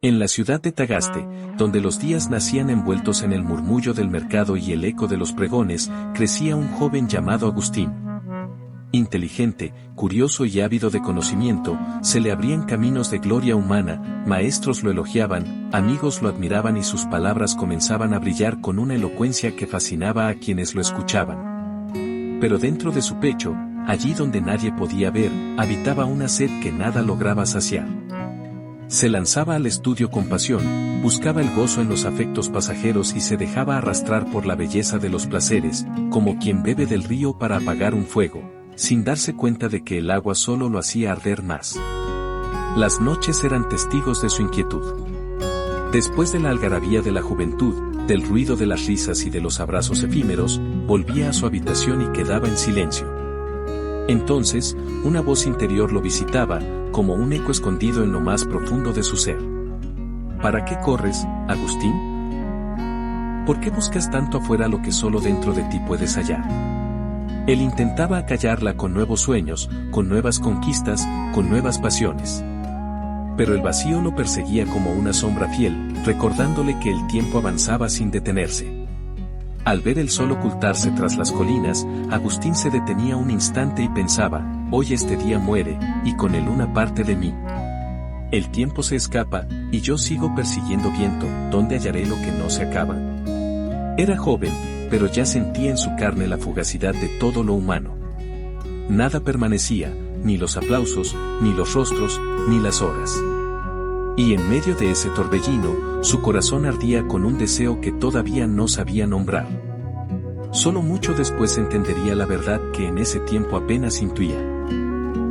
En la ciudad de Tagaste, donde los días nacían envueltos en el murmullo del mercado y el eco de los pregones, crecía un joven llamado Agustín. Inteligente, curioso y ávido de conocimiento, se le abrían caminos de gloria humana, maestros lo elogiaban, amigos lo admiraban y sus palabras comenzaban a brillar con una elocuencia que fascinaba a quienes lo escuchaban. Pero dentro de su pecho, allí donde nadie podía ver, habitaba una sed que nada lograba saciar. Se lanzaba al estudio con pasión, buscaba el gozo en los afectos pasajeros y se dejaba arrastrar por la belleza de los placeres, como quien bebe del río para apagar un fuego, sin darse cuenta de que el agua solo lo hacía arder más. Las noches eran testigos de su inquietud. Después de la algarabía de la juventud, del ruido de las risas y de los abrazos efímeros, volvía a su habitación y quedaba en silencio. Entonces, una voz interior lo visitaba, como un eco escondido en lo más profundo de su ser. ¿Para qué corres, Agustín? ¿Por qué buscas tanto afuera lo que solo dentro de ti puedes hallar? Él intentaba acallarla con nuevos sueños, con nuevas conquistas, con nuevas pasiones. Pero el vacío lo perseguía como una sombra fiel, recordándole que el tiempo avanzaba sin detenerse. Al ver el sol ocultarse tras las colinas, Agustín se detenía un instante y pensaba, hoy este día muere, y con él una parte de mí. El tiempo se escapa, y yo sigo persiguiendo viento, ¿dónde hallaré lo que no se acaba? Era joven, pero ya sentía en su carne la fugacidad de todo lo humano. Nada permanecía, ni los aplausos, ni los rostros, ni las horas. Y en medio de ese torbellino, su corazón ardía con un deseo que todavía no sabía nombrar. Solo mucho después entendería la verdad que en ese tiempo apenas intuía.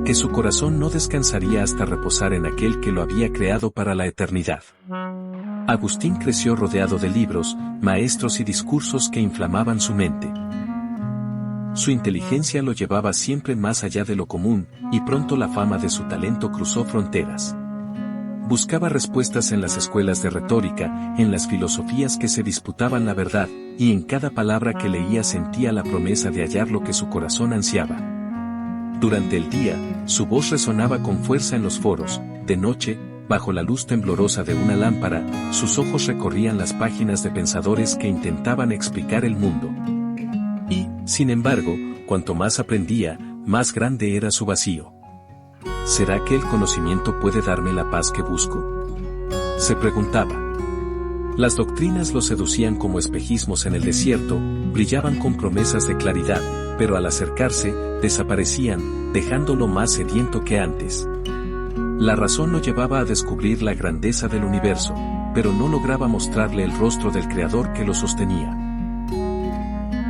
Que su corazón no descansaría hasta reposar en aquel que lo había creado para la eternidad. Agustín creció rodeado de libros, maestros y discursos que inflamaban su mente. Su inteligencia lo llevaba siempre más allá de lo común, y pronto la fama de su talento cruzó fronteras. Buscaba respuestas en las escuelas de retórica, en las filosofías que se disputaban la verdad, y en cada palabra que leía sentía la promesa de hallar lo que su corazón ansiaba. Durante el día, su voz resonaba con fuerza en los foros, de noche, bajo la luz temblorosa de una lámpara, sus ojos recorrían las páginas de pensadores que intentaban explicar el mundo. Y, sin embargo, cuanto más aprendía, más grande era su vacío. ¿Será que el conocimiento puede darme la paz que busco?, se preguntaba. Las doctrinas lo seducían como espejismos en el desierto, brillaban con promesas de claridad, pero al acercarse, desaparecían, dejándolo más sediento que antes. La razón lo llevaba a descubrir la grandeza del universo, pero no lograba mostrarle el rostro del Creador que lo sostenía.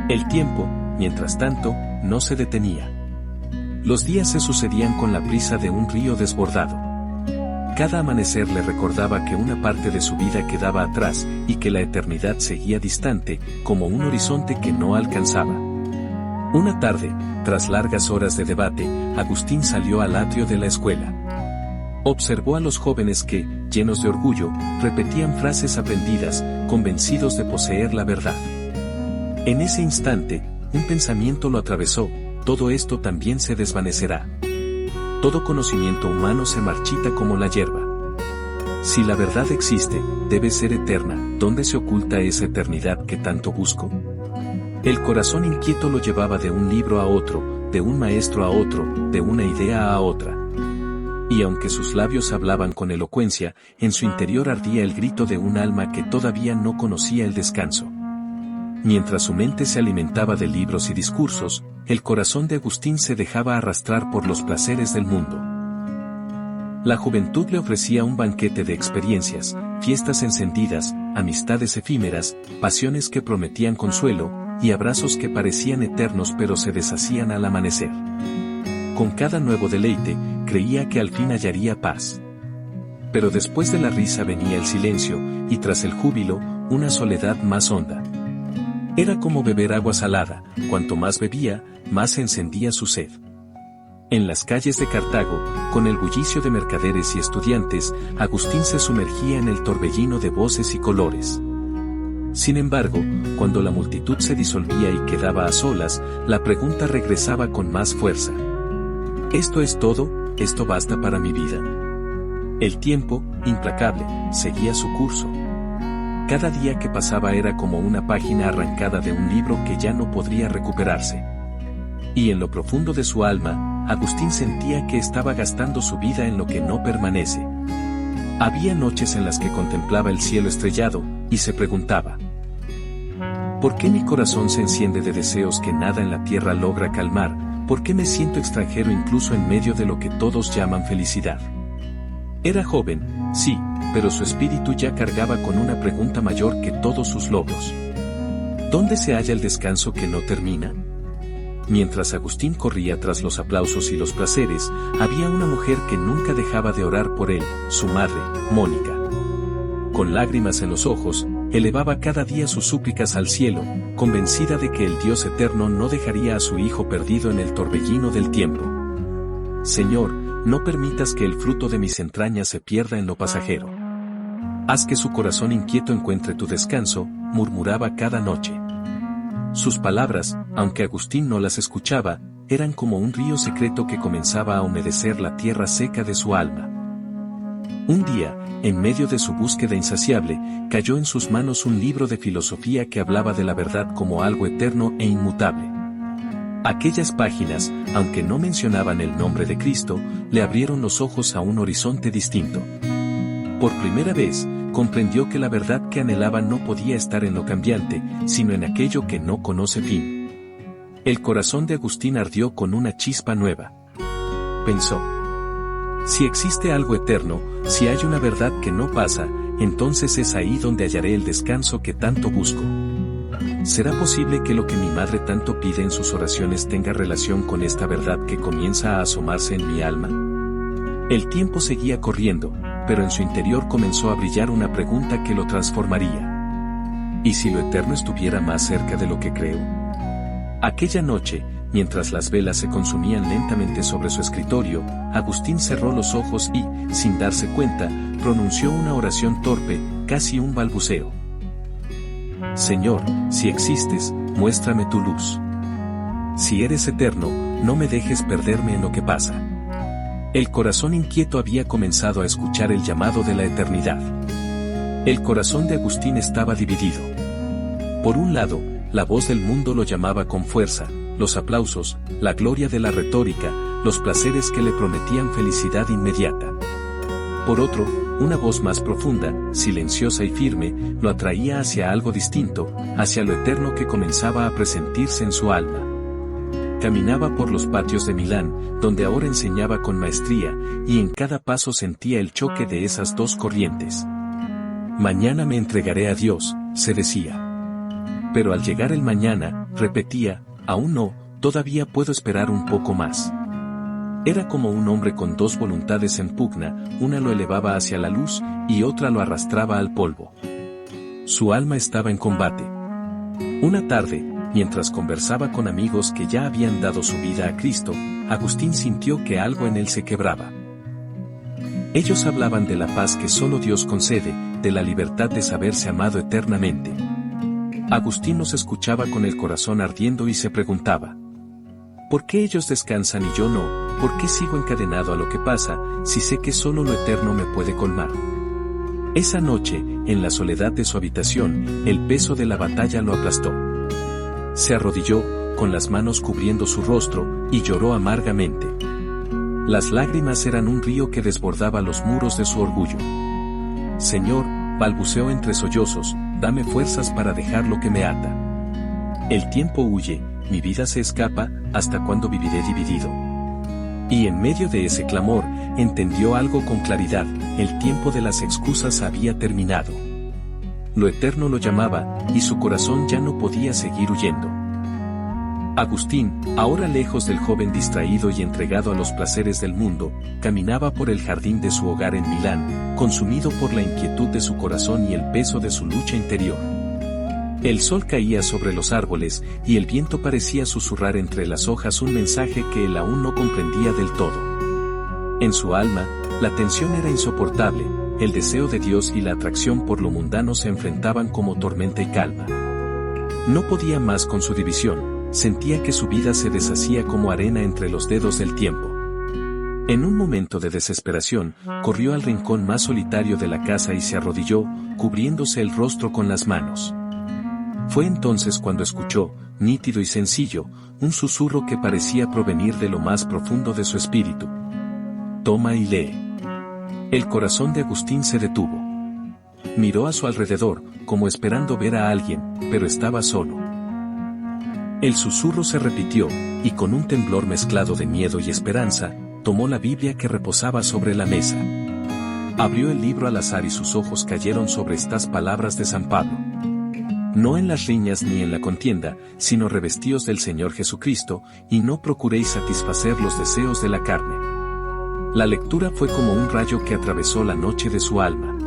El tiempo, mientras tanto, no se detenía. Los días se sucedían con la prisa de un río desbordado. Cada amanecer le recordaba que una parte de su vida quedaba atrás y que la eternidad seguía distante, como un horizonte que no alcanzaba. Una tarde, tras largas horas de debate, Agustín salió al atrio de la escuela. Observó a los jóvenes que, llenos de orgullo, repetían frases aprendidas, convencidos de poseer la verdad. En ese instante, un pensamiento lo atravesó: todo esto también se desvanecerá. Todo conocimiento humano se marchita como la hierba. Si la verdad existe, debe ser eterna. ¿Dónde se oculta esa eternidad que tanto busco? El corazón inquieto lo llevaba de un libro a otro, de un maestro a otro, de una idea a otra. Y aunque sus labios hablaban con elocuencia, en su interior ardía el grito de un alma que todavía no conocía el descanso. Mientras su mente se alimentaba de libros y discursos, el corazón de Agustín se dejaba arrastrar por los placeres del mundo. La juventud le ofrecía un banquete de experiencias, fiestas encendidas, amistades efímeras, pasiones que prometían consuelo, y abrazos que parecían eternos pero se deshacían al amanecer. Con cada nuevo deleite, creía que al fin hallaría paz. Pero después de la risa venía el silencio, y tras el júbilo, una soledad más honda. Era como beber agua salada, cuanto más bebía, más se encendía su sed. En las calles de Cartago, con el bullicio de mercaderes y estudiantes, Agustín se sumergía en el torbellino de voces y colores. Sin embargo, cuando la multitud se disolvía y quedaba a solas, la pregunta regresaba con más fuerza. ¿Esto es todo? ¿Esto basta para mi vida? El tiempo, implacable, seguía su curso. Cada día que pasaba era como una página arrancada de un libro que ya no podría recuperarse. Y en lo profundo de su alma, Agustín sentía que estaba gastando su vida en lo que no permanece. Había noches en las que contemplaba el cielo estrellado, y se preguntaba: ¿por qué mi corazón se enciende de deseos que nada en la tierra logra calmar? ¿Por qué me siento extranjero incluso en medio de lo que todos llaman felicidad? Era joven, sí, pero su espíritu ya cargaba con una pregunta mayor que todos sus logros. ¿Dónde se halla el descanso que no termina? Mientras Agustín corría tras los aplausos y los placeres, había una mujer que nunca dejaba de orar por él, su madre, Mónica. Con lágrimas en los ojos, elevaba cada día sus súplicas al cielo, convencida de que el Dios eterno no dejaría a su hijo perdido en el torbellino del tiempo. Señor, no permitas que el fruto de mis entrañas se pierda en lo pasajero. Haz que su corazón inquieto encuentre tu descanso, murmuraba cada noche. Sus palabras, aunque Agustín no las escuchaba, eran como un río secreto que comenzaba a humedecer la tierra seca de su alma. Un día, en medio de su búsqueda insaciable, cayó en sus manos un libro de filosofía que hablaba de la verdad como algo eterno e inmutable. Aquellas páginas, aunque no mencionaban el nombre de Cristo, le abrieron los ojos a un horizonte distinto. Por primera vez, comprendió que la verdad que anhelaba no podía estar en lo cambiante, sino en aquello que no conoce fin. El corazón de Agustín ardió con una chispa nueva. Pensó: si existe algo eterno, si hay una verdad que no pasa, entonces es ahí donde hallaré el descanso que tanto busco. ¿Será posible que lo que mi madre tanto pide en sus oraciones tenga relación con esta verdad que comienza a asomarse en mi alma? El tiempo seguía corriendo, pero en su interior comenzó a brillar una pregunta que lo transformaría. ¿Y si lo eterno estuviera más cerca de lo que creo? Aquella noche, mientras las velas se consumían lentamente sobre su escritorio, Agustín cerró los ojos y, sin darse cuenta, pronunció una oración torpe, casi un balbuceo. Señor, si existes, muéstrame tu luz. Si eres eterno, no me dejes perderme en lo que pasa. El corazón inquieto había comenzado a escuchar el llamado de la eternidad. El corazón de Agustín estaba dividido. Por un lado, la voz del mundo lo llamaba con fuerza, los aplausos, la gloria de la retórica, los placeres que le prometían felicidad inmediata. Por otro, una voz más profunda, silenciosa y firme, lo atraía hacia algo distinto, hacia lo eterno que comenzaba a presentirse en su alma. Caminaba por los patios de Milán, donde ahora enseñaba con maestría, y en cada paso sentía el choque de esas dos corrientes. Mañana me entregaré a Dios, se decía. Pero al llegar el mañana, repetía, aún no, todavía puedo esperar un poco más. Era como un hombre con dos voluntades en pugna, una lo elevaba hacia la luz, y otra lo arrastraba al polvo. Su alma estaba en combate. Una tarde, mientras conversaba con amigos que ya habían dado su vida a Cristo, Agustín sintió que algo en él se quebraba. Ellos hablaban de la paz que solo Dios concede, de la libertad de saberse amado eternamente. Agustín los escuchaba con el corazón ardiendo y se preguntaba: ¿por qué ellos descansan y yo no? ¿Por qué sigo encadenado a lo que pasa, si sé que solo lo eterno me puede colmar? Esa noche, en la soledad de su habitación, el peso de la batalla lo aplastó. Se arrodilló, con las manos cubriendo su rostro, y lloró amargamente. Las lágrimas eran un río que desbordaba los muros de su orgullo. Señor, balbuceó entre sollozos, dame fuerzas para dejar lo que me ata. El tiempo huye, mi vida se escapa, ¿hasta cuándo viviré dividido? Y en medio de ese clamor, entendió algo con claridad: el tiempo de las excusas había terminado. Lo eterno lo llamaba, y su corazón ya no podía seguir huyendo. Agustín, ahora lejos del joven distraído y entregado a los placeres del mundo, caminaba por el jardín de su hogar en Milán, consumido por la inquietud de su corazón y el peso de su lucha interior. El sol caía sobre los árboles, y el viento parecía susurrar entre las hojas un mensaje que él aún no comprendía del todo. En su alma, la tensión era insoportable, el deseo de Dios y la atracción por lo mundano se enfrentaban como tormenta y calma. No podía más con su división, sentía que su vida se deshacía como arena entre los dedos del tiempo. En un momento de desesperación, corrió al rincón más solitario de la casa y se arrodilló, cubriéndose el rostro con las manos. Fue entonces cuando escuchó, nítido y sencillo, un susurro que parecía provenir de lo más profundo de su espíritu. «Toma y lee». El corazón de Agustín se detuvo. Miró a su alrededor, como esperando ver a alguien, pero estaba solo. El susurro se repitió, y con un temblor mezclado de miedo y esperanza, tomó la Biblia que reposaba sobre la mesa. Abrió el libro al azar y sus ojos cayeron sobre estas palabras de San Pablo. No en las riñas ni en la contienda, sino revestíos del Señor Jesucristo, y no procuréis satisfacer los deseos de la carne. La lectura fue como un rayo que atravesó la noche de su alma.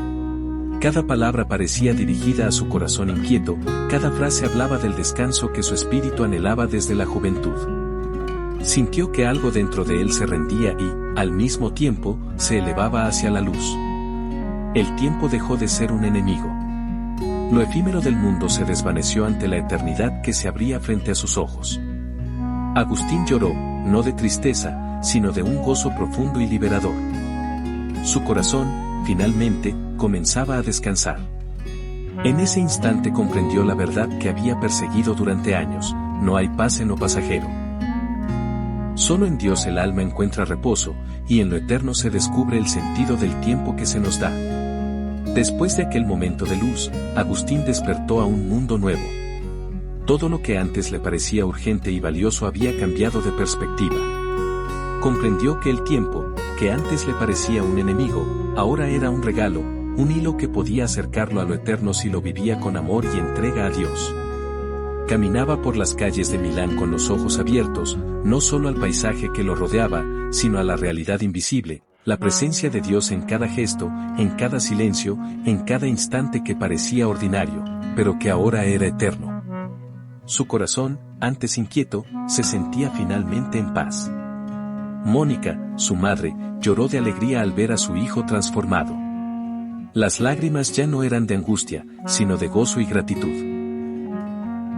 Cada palabra parecía dirigida a su corazón inquieto, cada frase hablaba del descanso que su espíritu anhelaba desde la juventud. Sintió que algo dentro de él se rendía y, al mismo tiempo, se elevaba hacia la luz. El tiempo dejó de ser un enemigo. Lo efímero del mundo se desvaneció ante la eternidad que se abría frente a sus ojos. Agustín lloró, no de tristeza, sino de un gozo profundo y liberador. Su corazón, finalmente, comenzaba a descansar. En ese instante comprendió la verdad que había perseguido durante años: no hay paz en lo pasajero. Solo en Dios el alma encuentra reposo, y en lo eterno se descubre el sentido del tiempo que se nos da. Después de aquel momento de luz, Agustín despertó a un mundo nuevo. Todo lo que antes le parecía urgente y valioso había cambiado de perspectiva. Comprendió que el tiempo, que antes le parecía un enemigo, ahora era un regalo, un hilo que podía acercarlo a lo eterno si lo vivía con amor y entrega a Dios. Caminaba por las calles de Milán con los ojos abiertos, no solo al paisaje que lo rodeaba, sino a la realidad invisible, la presencia de Dios en cada gesto, en cada silencio, en cada instante que parecía ordinario, pero que ahora era eterno. Su corazón, antes inquieto, se sentía finalmente en paz. Mónica, su madre, lloró de alegría al ver a su hijo transformado. Las lágrimas ya no eran de angustia, sino de gozo y gratitud.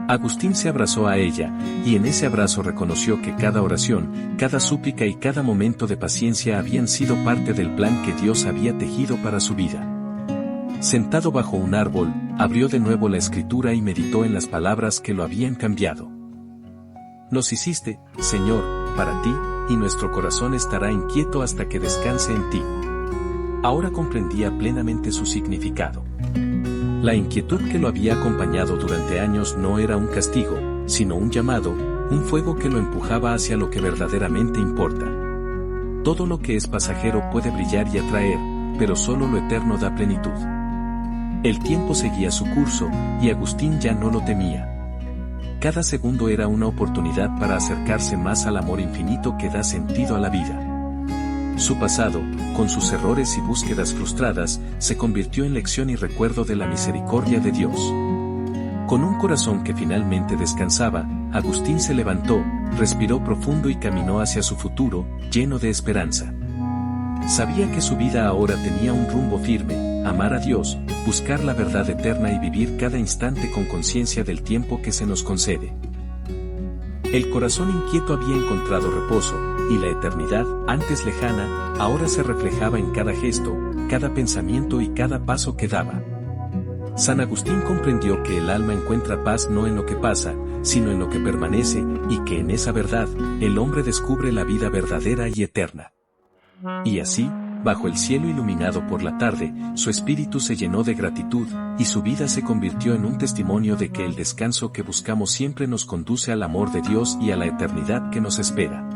Agustín se abrazó a ella, y en ese abrazo reconoció que cada oración, cada súplica y cada momento de paciencia habían sido parte del plan que Dios había tejido para su vida. Sentado bajo un árbol, abrió de nuevo la escritura y meditó en las palabras que lo habían cambiado. Nos hiciste, Señor, para ti, y nuestro corazón estará inquieto hasta que descanse en ti. Ahora comprendía plenamente su significado. La inquietud que lo había acompañado durante años no era un castigo, sino un llamado, un fuego que lo empujaba hacia lo que verdaderamente importa. Todo lo que es pasajero puede brillar y atraer, pero solo lo eterno da plenitud. El tiempo seguía su curso, y Agustín ya no lo temía. Cada segundo era una oportunidad para acercarse más al amor infinito que da sentido a la vida. Su pasado, con sus errores y búsquedas frustradas, se convirtió en lección y recuerdo de la misericordia de Dios. Con un corazón que finalmente descansaba, Agustín se levantó, respiró profundo y caminó hacia su futuro, lleno de esperanza. Sabía que su vida ahora tenía un rumbo firme: amar a Dios, buscar la verdad eterna y vivir cada instante con conciencia del tiempo que se nos concede. El corazón inquieto había encontrado reposo, y la eternidad, antes lejana, ahora se reflejaba en cada gesto, cada pensamiento y cada paso que daba. San Agustín comprendió que el alma encuentra paz no en lo que pasa, sino en lo que permanece, y que en esa verdad, el hombre descubre la vida verdadera y eterna. Y así, bajo el cielo iluminado por la tarde, su espíritu se llenó de gratitud, y su vida se convirtió en un testimonio de que el descanso que buscamos siempre nos conduce al amor de Dios y a la eternidad que nos espera.